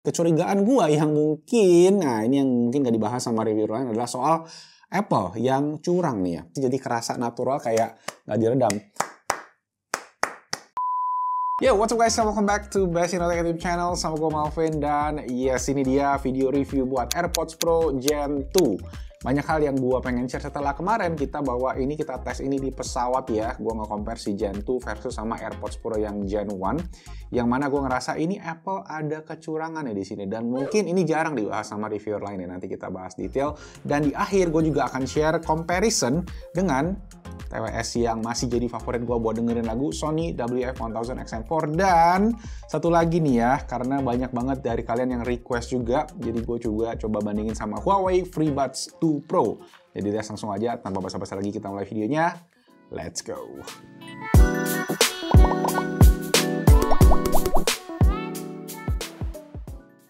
Kecurigaan gua yang mungkin, nah ini yang mungkin gak dibahas sama reviewer lain adalah soal Apple yang curang nih ya. Jadi kerasa natural kayak gak diredam. Yo, what's up guys? Welcome back to Best in Automotive Channel. Sama gue Malvin dan yes, ini dia video review buat AirPods Pro Gen 2. Banyak hal yang gue pengen share setelah kemarin kita tes ini di pesawat ya. Gue nge-compare si Gen 2 versus sama AirPods Pro yang Gen 1. Yang mana gue ngerasa ini Apple ada kecurangan ya di sini. Dan mungkin ini jarang dibahas sama reviewer lain ya. Nanti kita bahas detail. Dan di akhir gue juga akan share comparison dengan TWS yang masih jadi favorit gue buat dengerin lagu, Sony WF-1000 XM4. Dan satu lagi nih ya, karena banyak banget dari kalian yang request juga, jadi gue juga coba bandingin sama Huawei FreeBuds 2 Pro. Jadi langsung aja, tanpa basa-basi lagi kita mulai videonya. Let's go!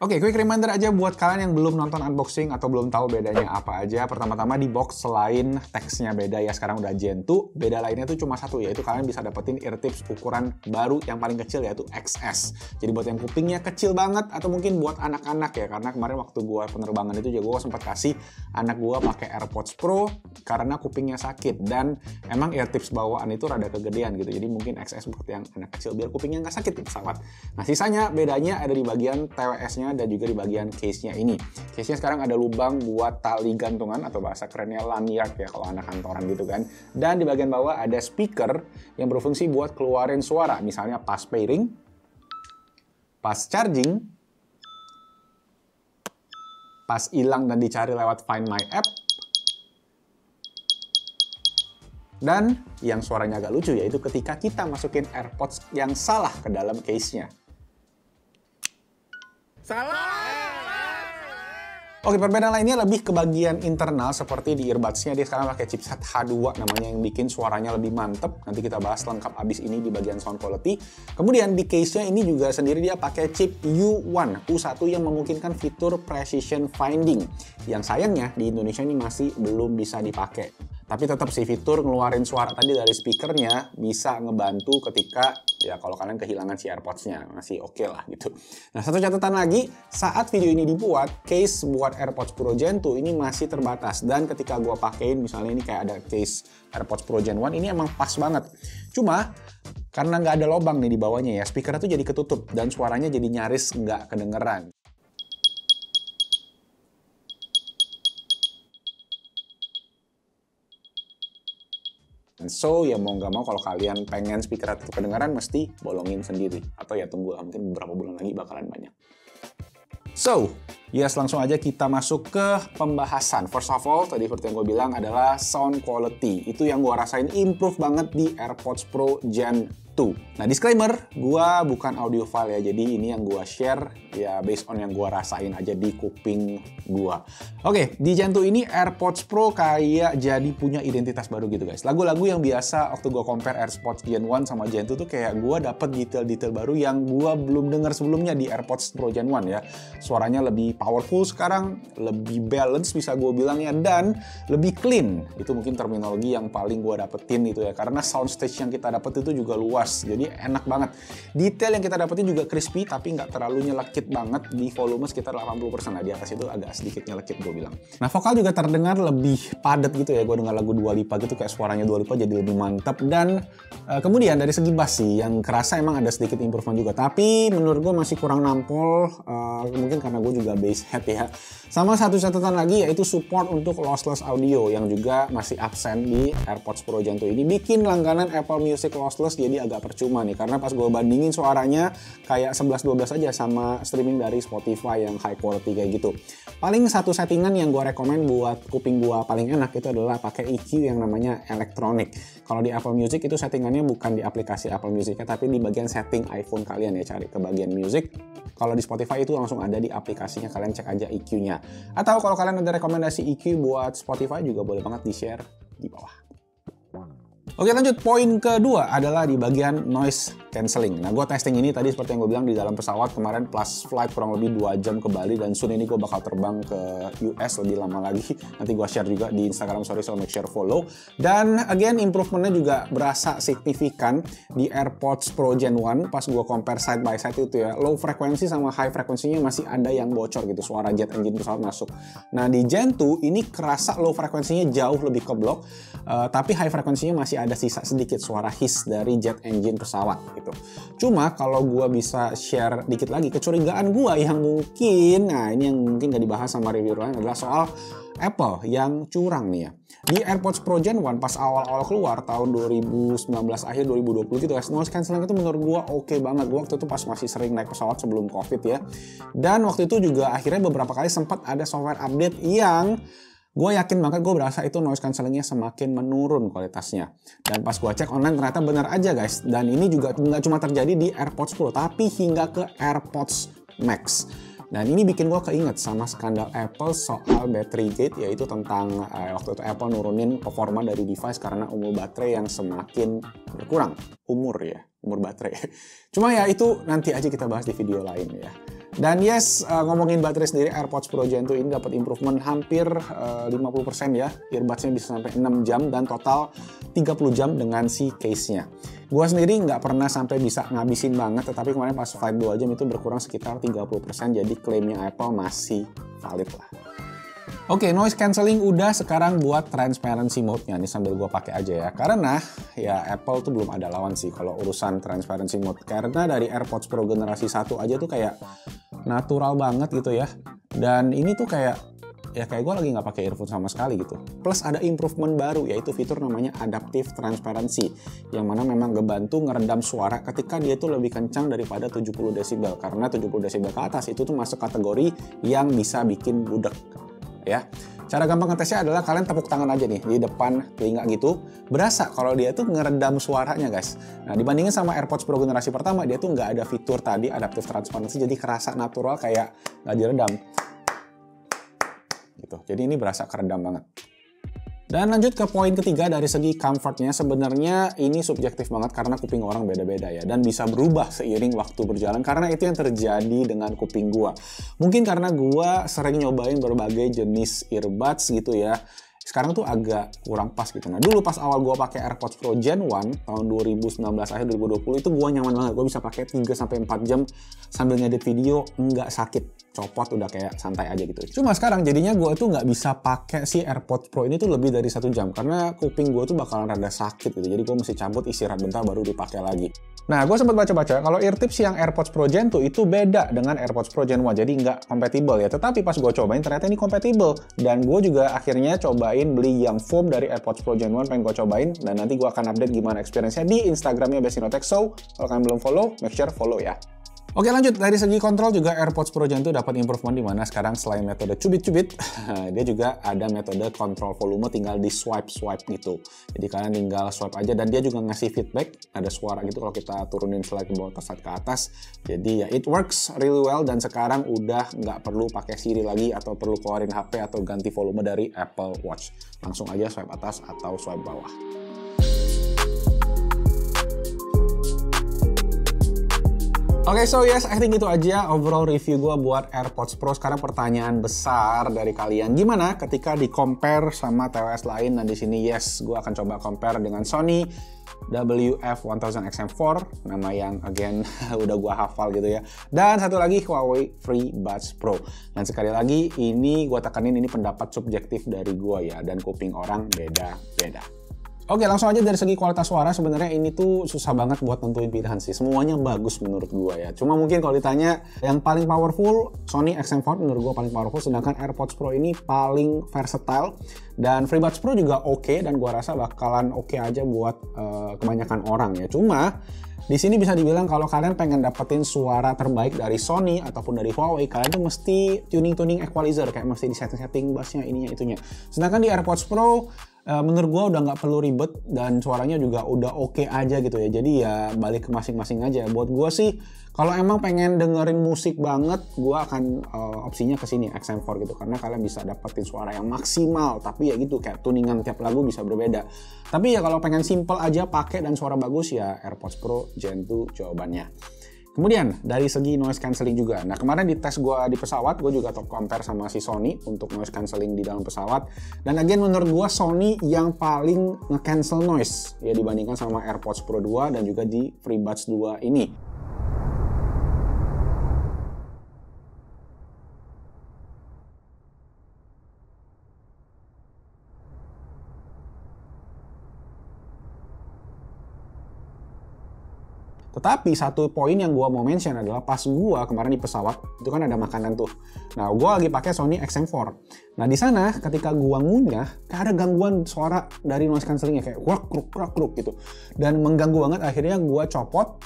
Oke, quick reminder aja buat kalian yang belum nonton unboxing atau belum tahu bedanya apa aja. Pertama-tama di box selain teksnya beda ya, sekarang udah Gen 2, beda lainnya tuh cuma satu, yaitu kalian bisa dapetin eartips ukuran baru yang paling kecil yaitu XS. Jadi buat yang kupingnya kecil banget atau mungkin buat anak-anak ya, karena kemarin waktu gua penerbangan itu juga gua sempat kasih anak gua pakai AirPods Pro karena kupingnya sakit, dan emang eartips bawaan itu rada kegedean gitu. Jadi mungkin XS buat yang anak kecil biar kupingnya nggak sakit di pesawat. Nah, sisanya bedanya ada di bagian TWS-nya dan juga di bagian case-nya ini. Case-nya sekarang ada lubang buat tali gantungan atau bahasa kerennya lanyard ya kalau anak kantoran gitu kan. Dan di bagian bawah ada speaker yang berfungsi buat keluarin suara, misalnya pas pairing, pas charging, pas hilang dan dicari lewat Find My App, dan yang suaranya agak lucu yaitu ketika kita masukin AirPods yang salah ke dalam case-nya. Oke, perbedaan lainnya lebih ke bagian internal, seperti di earbuds-nya dia sekarang pakai chipset H2 namanya yang bikin suaranya lebih mantep. Nanti kita bahas lengkap abis ini di bagian sound quality. Kemudian di case-nya ini juga sendiri dia pakai chip U1 yang memungkinkan fitur precision finding. Yang sayangnya di Indonesia ini masih belum bisa dipakai. Tapi tetap sih fitur ngeluarin suara tadi dari speakernya bisa ngebantu ketika ya kalau kalian kehilangan si AirPods-nya, masih oke lah gitu. Nah, satu catatan lagi, saat video ini dibuat, case buat AirPods Pro Gen 2 ini masih terbatas. Dan ketika gua pakein, misalnya ini kayak ada case AirPods Pro Gen 1, ini emang pas banget. Cuma, karena nggak ada lubang nih di bawahnya ya, speakernya tuh jadi ketutup dan suaranya jadi nyaris nggak kedengeran. So, ya mau nggak mau kalau kalian pengen speaker tetap kedengaran, mesti bolongin sendiri. Atau ya tunggu mungkin beberapa bulan lagi bakalan banyak. So, yes, langsung aja kita masuk ke pembahasan. First of all, tadi seperti yang gue bilang adalah sound quality. Itu yang gue rasain improve banget di AirPods Pro Gen 2. Nah, disclaimer, gue bukan audiophile ya, jadi ini yang gue share ya based on yang gue rasain aja di kuping gue. Oke, di Gen 2 ini AirPods Pro kayak jadi punya identitas baru gitu guys. Lagu-lagu yang biasa waktu gue compare AirPods Gen 1 sama Gen 2 tuh kayak gue dapet detail-detail baru yang gue belum dengar sebelumnya di AirPods Pro Gen 1 ya. Suaranya lebih powerful sekarang, lebih balance bisa gue bilang ya, dan lebih clean. Itu mungkin terminologi yang paling gue dapetin itu ya, karena soundstage yang kita dapet itu juga luas. Jadi enak banget. Detail yang kita dapetin juga crispy tapi nggak terlalu nyelekit banget, di volume sekitar 80%. Nah, di atas itu agak sedikit nyelekit gue bilang. Nah, vokal juga terdengar lebih padat gitu ya. Gue dengar lagu Dua Lipa gitu kayak suaranya Dua Lipa jadi lebih mantap. Dan kemudian dari segi bass sih yang kerasa emang ada sedikit improvement juga. Tapi menurut gue masih kurang nampol. Mungkin karena gue juga bass head ya. Sama satu catatan lagi yaitu support untuk lossless audio yang juga masih absen di AirPods Pro Gen 2 ini. Bikin langganan Apple Music lossless jadi agak percuma nih, karena pas gue bandingin suaranya kayak 11-12 aja sama streaming dari Spotify yang high quality kayak gitu. Paling satu settingan yang gue rekomen buat kuping gue paling enak itu adalah pakai EQ yang namanya electronic. Kalau di Apple Music itu settingannya bukan di aplikasi Apple Music tapi di bagian setting iPhone kalian ya, cari ke bagian music. Kalau di Spotify itu langsung ada di aplikasinya, kalian cek aja EQ-nya. Atau kalau kalian ada rekomendasi EQ buat Spotify juga boleh banget di-share di bawah. Oke, lanjut. Poin kedua adalah di bagian noise cancelling. Nah, gue testing ini tadi seperti yang gue bilang di dalam pesawat kemarin plus flight kurang lebih 2 jam ke Bali, dan soon ini gue bakal terbang ke US lebih lama lagi. Nanti gue share juga di Instagram story, so make sure follow. Dan again, improvementnya juga berasa signifikan di AirPods Pro Gen 1 pas gue compare side by side itu ya. Low frekuensi sama high frekuensinya masih ada yang bocor gitu, suara jet engine pesawat masuk. Nah, di Gen 2 ini kerasa low frekuensinya jauh lebih keblok, tapi high frekuensinya masih ada sisa sedikit suara hiss dari jet engine pesawat gitu. Cuma kalau gue bisa share dikit lagi kecurigaan gue yang mungkin, nah ini yang mungkin gak dibahas sama reviewer lain adalah soal Apple yang curang nih ya. Di AirPods Pro Gen 1 pas awal-awal keluar tahun 2019 akhir 2020 gitu guys, noise cancelling itu menurut gua oke banget. Gua waktu itu pas masih sering naik pesawat sebelum Covid ya. Dan waktu itu juga akhirnya beberapa kali sempat ada software update yang gue yakin banget gue berasa itu noise cancellingnya semakin menurun kualitasnya. Dan pas gue cek online ternyata benar aja guys. Dan ini juga nggak cuma terjadi di AirPods Pro, tapi hingga ke AirPods Max. Dan ini bikin gue keinget sama skandal Apple soal battery gate, yaitu tentang waktu itu Apple nurunin performa dari device karena umur baterai yang semakin berkurang. Umur baterai. Cuma ya itu nanti aja kita bahas di video lain ya. Dan yes, ngomongin baterai sendiri, AirPods Pro Gen 2 ini dapat improvement hampir 50% ya. Earbuds-nya bisa sampai 6 jam dan total 30 jam dengan si case-nya. Gua sendiri nggak pernah sampai bisa ngabisin banget, tetapi kemarin pas flight 2 jam itu berkurang sekitar 30%, jadi klaimnya Apple masih valid lah. Oke, noise cancelling udah, sekarang buat transparency mode-nya. Ini sambil gue pakai aja ya. Karena ya Apple tuh belum ada lawan sih kalau urusan transparency mode. Karena dari AirPods Pro generasi 1 aja tuh kayak natural banget gitu ya. Dan ini tuh kayak gue lagi nggak pakai earphone sama sekali gitu. Plus ada improvement baru, yaitu fitur namanya Adaptive Transparency, yang mana memang ngebantu ngeredam suara ketika dia tuh lebih kencang daripada 70 desibel. Karena 70 desibel ke atas itu tuh masuk kategori yang bisa bikin budek ya. Cara gampang ngetesnya adalah kalian tepuk tangan aja nih di depan telinga gitu, berasa kalau dia tuh ngeredam suaranya guys. Nah, dibandingin sama AirPods Pro generasi pertama, dia tuh nggak ada fitur tadi Adaptive Transparency, jadi kerasa natural kayak nggak diredam gitu. Jadi ini berasa keredam banget. Dan lanjut ke poin ketiga, dari segi comfortnya sebenarnya ini subjektif banget karena kuping orang beda-beda ya, dan bisa berubah seiring waktu berjalan, karena itu yang terjadi dengan kuping gua. Mungkin karena gua sering nyobain berbagai jenis earbuds gitu ya, sekarang tuh agak kurang pas gitu. Nah, dulu pas awal gua pakai AirPods Pro Gen 1 tahun 2019 akhir 2020 itu gua nyaman banget. Gua bisa pakai 3 sampai 4 jam sambil ngedit video, nggak sakit. Copot udah kayak santai aja gitu. Cuma sekarang jadinya gue tuh nggak bisa pakai si AirPods Pro ini tuh lebih dari 1 jam karena kuping gue tuh bakalan rada sakit gitu. Jadi gue mesti cabut, istirahat bentar baru dipakai lagi. Nah, gue sempat baca-baca kalau eartips yang AirPods Pro Gen 2 itu beda dengan AirPods Pro Gen 1, jadi nggak compatible ya. Tetapi pas gue cobain ternyata ini compatible, dan gue juga akhirnya cobain beli yang foam dari AirPods Pro Gen 1, pengen gue cobain, dan nanti gue akan update gimana experience-nya di Instagramnya Bestinotex. So, kalau kalian belum follow, make sure follow ya. Oke, lanjut, dari segi kontrol juga AirPods Pro Gen 2 dapat improvement, di mana sekarang selain metode cubit-cubit, dia juga ada metode kontrol volume tinggal di swipe gitu. Jadi kalian tinggal swipe aja, dan dia juga ngasih feedback, ada suara gitu kalau kita turunin slide ke bawah atau slide ke atas. Jadi ya it works really well, dan sekarang udah nggak perlu pakai Siri lagi atau perlu keluarin HP atau ganti volume dari Apple Watch. Langsung aja swipe atas atau swipe bawah. Oke, so yes, I think itu aja overall review gue buat AirPods Pro. Sekarang pertanyaan besar dari kalian, gimana ketika di-compare sama TWS lain? Nah, di sini yes, gue akan coba compare dengan Sony WF-1000XM4, nama yang again udah gue hafal gitu ya. Dan satu lagi Huawei FreeBuds Pro. Dan sekali lagi, ini gue tekanin, ini pendapat subjektif dari gue ya, dan kuping orang beda-beda. Oke, langsung aja dari segi kualitas suara, sebenarnya ini tuh susah banget buat nentuin pilihan sih. Semuanya bagus menurut gua ya. Cuma mungkin kalau ditanya yang paling powerful, Sony XM4 menurut gua paling powerful, sedangkan AirPods Pro ini paling versatile. Dan FreeBuds Pro juga oke, dan gua rasa bakalan oke aja buat kebanyakan orang ya. Cuma di sini bisa dibilang kalau kalian pengen dapetin suara terbaik dari Sony ataupun dari Huawei, kalian tuh mesti tuning equalizer, kayak mesti di setting bassnya, ininya, itunya. Sedangkan di AirPods Pro menurut gue udah nggak perlu ribet, dan suaranya juga udah oke aja gitu ya. Jadi ya balik ke masing-masing aja. Buat gue sih Kalau emang pengen dengerin musik banget, gue akan opsinya ke sini XM4 gitu, karena kalian bisa dapetin suara yang maksimal, tapi ya gitu kayak tuningan tiap lagu bisa berbeda. Tapi ya kalau pengen simple aja pakai dan suara bagus ya AirPods Pro Gen 2 jawabannya. Kemudian dari segi noise cancelling juga. Nah kemarin di tes gue di pesawat, gue juga top compare sama si Sony untuk noise cancelling di dalam pesawat. Dan again menurut gue Sony yang paling nge-cancel noise ya dibandingkan sama AirPods Pro 2 dan juga di FreeBuds 2 ini. Tetapi satu poin yang gue mau mention adalah pas gue kemarin di pesawat itu kan ada makanan tuh. Nah gue lagi pakai Sony XM4. Nah di sana ketika gue ngunyah kayak ada gangguan suara dari noise cancellingnya kayak kruk gitu. Dan mengganggu banget, akhirnya gue copot.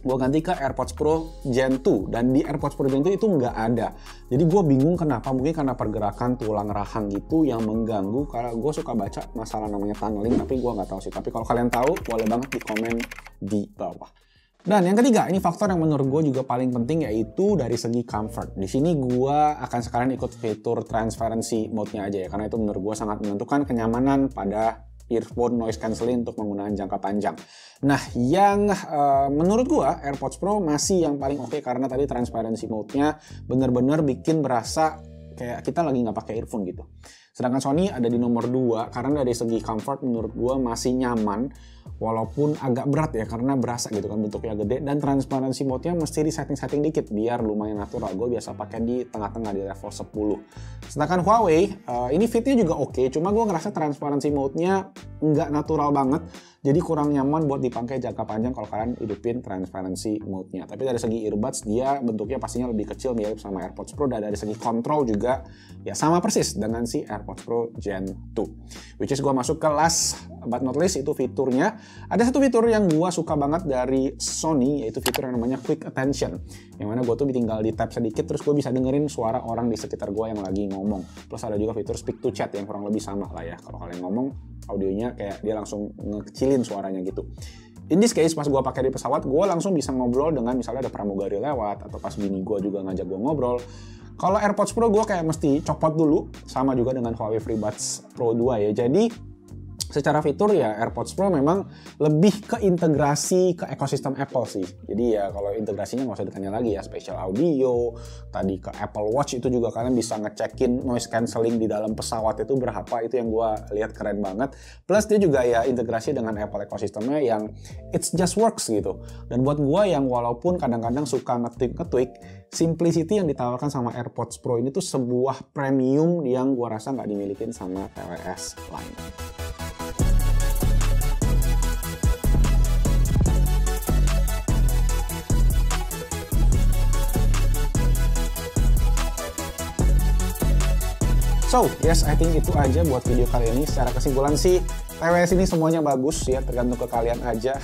Gue ganti ke AirPods Pro Gen 2 dan di AirPods Pro Gen 2 itu nggak ada. Jadi gue bingung kenapa, mungkin karena pergerakan tulang rahang gitu yang mengganggu. Karena gue suka baca masalah namanya tunneling, tapi gue nggak tahu sih. Tapi kalau kalian tahu boleh banget di komen di bawah. Dan yang ketiga, ini faktor yang menurut gue juga paling penting, yaitu dari segi comfort. Di sini gue akan sekalian ikut fitur transparency mode-nya aja ya, karena itu menurut gue sangat menentukan kenyamanan pada earphone noise cancelling untuk penggunaan jangka panjang. Nah, yang menurut gue AirPods Pro masih yang paling oke karena tadi transparency mode-nya bener-bener bikin berasa kayak kita lagi nggak pakai earphone gitu. Sedangkan Sony ada di nomor 2 karena dari segi comfort menurut gue masih nyaman, walaupun agak berat ya karena berasa gitu kan bentuknya gede, dan transparency mode-nya mesti di setting-setting dikit biar lumayan natural. Gue biasa pakai di tengah-tengah di level 10. Sedangkan Huawei ini fitnya juga oke, cuma gue ngerasa transparency mode-nya nggak natural banget, jadi kurang nyaman buat dipakai jangka panjang kalau kalian hidupin transparency mode-nya. Tapi dari segi earbuds dia bentuknya pastinya lebih kecil mirip sama AirPods Pro, dan dari segi kontrol juga ya sama persis dengan si AirPods Pro Gen 2. Which is gue masuk ke last but not least, itu fiturnya. Ada satu fitur yang gue suka banget dari Sony, yaitu fitur yang namanya Quick Attention. Yang mana gue tuh tinggal di tap sedikit terus gue bisa dengerin suara orang di sekitar gue yang lagi ngomong. Plus ada juga fitur Speak to Chat yang kurang lebih sama lah ya. Kalau kalian ngomong, audionya kayak dia langsung ngekecilin suaranya gitu. In this case, pas gue pakai di pesawat, gue langsung bisa ngobrol dengan misalnya ada pramugari lewat, atau pas bini gue juga ngajak gue ngobrol. Kalau AirPods Pro gue kayak mesti copot dulu, sama juga dengan Huawei FreeBuds Pro 2 ya. Jadi secara fitur ya AirPods Pro memang lebih ke integrasi ke ekosistem Apple sih. Jadi ya kalau integrasinya nggak usah ditanya lagi ya, spatial audio, tadi ke Apple Watch itu juga kalian bisa ngecekin noise cancelling di dalam pesawat itu berapa, itu yang gue lihat keren banget. Plus dia juga ya integrasi dengan Apple ekosistemnya yang it's just works gitu. Dan buat gue yang walaupun kadang-kadang suka ngetweak, simplicity yang ditawarkan sama AirPods Pro ini tuh sebuah premium yang gue rasa nggak dimilikin sama TWS lain. So, yes, I think itu aja buat video kali ini. Secara kesimpulan sih, TWS ini semuanya bagus ya, tergantung ke kalian aja.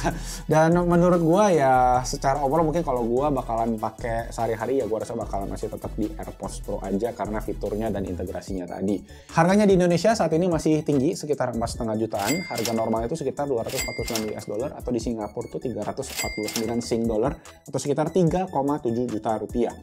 Dan menurut gue ya, secara overall mungkin kalau gue bakalan pakai sehari-hari ya gue rasa bakalan masih tetap di AirPods Pro aja karena fiturnya dan integrasinya tadi. Harganya di Indonesia saat ini masih tinggi, sekitar 4,5 jutaan. Harga normalnya itu sekitar 249 US dollar, atau di Singapura itu 349 Sing dollar, atau sekitar 3,7 juta rupiah.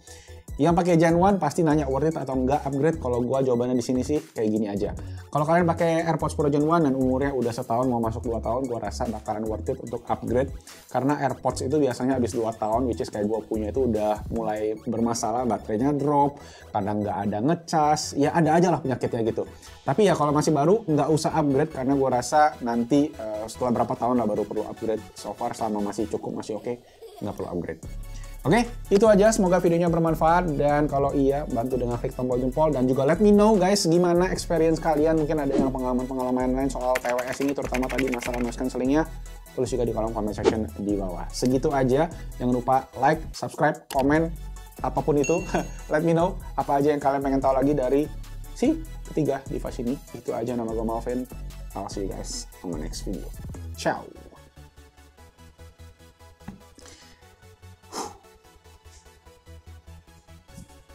Yang pakai Gen 1 pasti nanya worth it atau enggak upgrade. Kalau gue jawabannya di sini sih kayak gini aja. Kalau kalian pakai AirPods Pro Gen 1 dan umurnya udah setahun mau masuk 2 tahun, gue rasa bakalan worth it untuk upgrade. Karena AirPods itu biasanya habis 2 tahun, which is kayak gue punya itu udah mulai bermasalah, baterainya drop, kadang nggak ada ngecas, ya ada aja lah penyakitnya gitu. Tapi ya kalau masih baru nggak usah upgrade, karena gue rasa nanti setelah berapa tahun lah baru perlu upgrade. So far selama masih cukup, masih oke, nggak perlu upgrade. Oke, itu aja. Semoga videonya bermanfaat, dan kalau iya, bantu dengan klik tombol jempol, dan juga let me know guys gimana experience kalian. Mungkin ada yang pengalaman lain soal TWS ini, terutama tadi masalah noise cancellingnya. Tulis juga di kolom comment section di bawah. Segitu aja. Jangan lupa like, subscribe, komen, apapun itu. Let me know apa aja yang kalian pengen tahu lagi dari si ketiga device ini. Itu aja, nama gue Malvin. I'll see you guys on the next video. Ciao.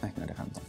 Nggak ada kantong.